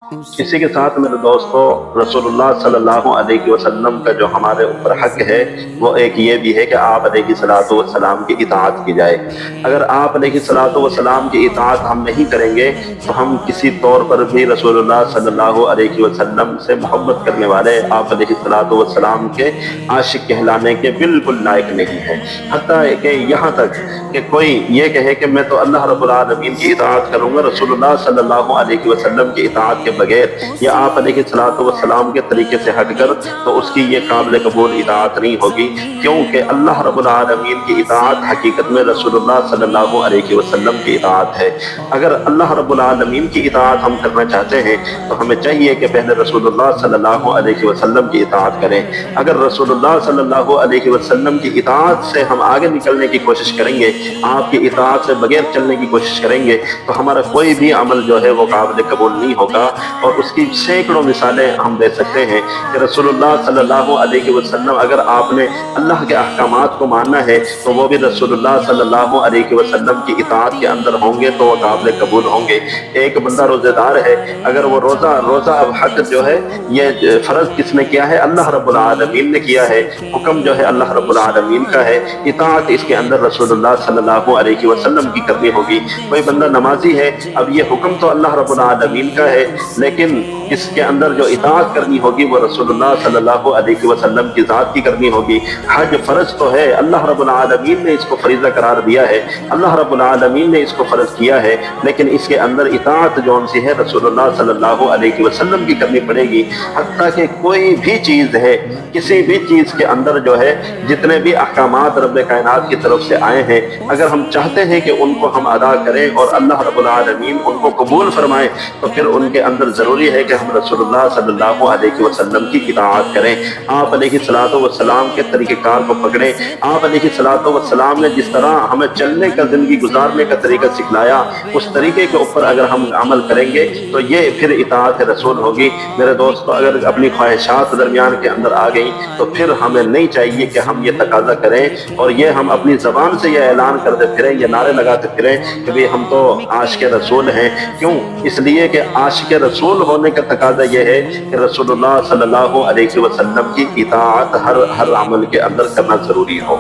इसी के साथ मेरे दोस्तों, रसूलुल्लाह सल्लल्लाहु अलैहि वसल्लम का जो हमारे ऊपर हक है वो एक ये भी है कि आप अलैहिस्सलातु वस्सलाम की इताअत की जाए। अगर आप अलैहिस्सलातु वस्सलाम की इताअत हम नहीं करेंगे तो हम किसी तौर पर भी रसूलुल्लाह सल्लल्लाहु अलैहि वसल्लम से मोहब्बत करने वाले, आप अलैहिस्सलातु वस्सलाम के आशिक कहलाने के बिल्कुल लायक नहीं हैं। हत्ता कि यहाँ तक कि कोई ये कहे कि मैं तो अल्लाह रब्बुल आलमीन की इताअत करूँगा, रसूलुल्लाह सल्लल्लाहु अलैहि वसल्लम की इताअत के बगैर या आप अलैहिस्सलातु वस्सलाम के तरीके से हटकर, तो उसकी ये काबिल कबूल इताअत नहीं होगी, क्योंकि अल्लाह रब्बुल आलमीन की इताअत हकीकत में रसूलुल्लाह सल्लल्लाहु अलैहि वसल्लम की इताअत है। अगर अल्लाह रब्बुल आलमीन की इताअत हम करना चाहते हैं तो हमें चाहिए कि पहले रसूलुल्लाह सल्लल्लाहु अलैहि वसल्लम की इताअत करें। अगर रसूलुल्लाह सल्लल्लाहु अलैहि वसल्लम की इताअत से हम आगे निकलने की कोशिश करेंगे, आपकी इताअत से बगैर चलने की कोशिश करेंगे, तो हमारा कोई भी अमल जो है वो काबिल कबूल नहीं होगा। और उसकी सैकड़ों मिसालें हम दे सकते हैं कि रसूलुल्लाह सल्लल्लाहु अलैहि वसल्लम, अगर आपने अल्लाह के अहकामात को मानना है तो वो भी रसूलुल्लाह सल्लल्लाहु अलैहि वसल्लम की इताअत के अंदर होंगे तो वो काबिल कबूल होंगे। एक बंदा रोजेदार है, अगर वो रोजा अब हक जो है ये फर्ज किसने किया है? अल्लाह रब्बुल आलमीन ने किया है। हुक्म जो है अल्लाह रब्बुल आलमीन का है, इताअत इसके अंदर रसूलुल्लाह सल्लल्लाहु अलैहि वसल्लम की करनी होगी। कोई बंदा नमाजी है, अब ये हुक्म तो अल्लाह रब्बुल आलमीन का है, लेकिन इसके अंदर जो इताअत करनी होगी वो रसूलुल्लाह सल्लल्लाहु अलैहि वसल्लम की ज़ात की करनी होगी। हज फर्ज तो है, अल्लाह रब्बुल आलमीन ने इसको फरीज़ा करार दिया है, अल्लाह रब्बुल आलमीन ने इसको फर्ज किया है, लेकिन इसके अंदर इताअत जौन सी है रसूलुल्लाह सल्लल्लाहु अलैहि वसल्लम की करनी पड़ेगी। हत्ता कि कोई भी चीज़ है, किसी भी चीज़ के अंदर जो है जितने भी अहकामात रब्बे कायनात की तरफ से आए हैं, अगर हम चाहते हैं कि उनको हम अदा करें और अल्लाह रब्बुल आलमीन उनको कबूल फरमाए, तो फिर उनके अंदर ज़रूरी है कि हम रसूलुल्लाह सल्लल्लाहु अलैहि वसल्लम की इताअत करें। आप अलैहिस्सलातु वस्सलाम के तरीक़ेकार को पकड़ें। आप अलैहिस्सलातु वस्सलाम ने जिस तरह हमें चलने का, ज़िंदगी गुजारने का तरीका सिखलाया, उस तरीके के ऊपर अगर हम अमल करेंगे तो ये फिर इताअत रसूल होगी। मेरे दोस्तों, अगर अपनी ख्वाहिशात दरमियान के अंदर आ गई तो फिर हमें नहीं चाहिए कि हम ये तकाजा करें और ये हम अपनी ज़बान से ये ऐलान करते फिरें, ये नारे लगाते फिरें कि भाई हम तो आशिक़ रसूल हैं। क्यों? इसलिए कि आशिक़ रसूल होने का तकाजा ये है कि रसूलुल्लाह सल्लल्लाहु अलैहि वसल्लम की इताअत हर अमल के अंदर करना ज़रूरी हो।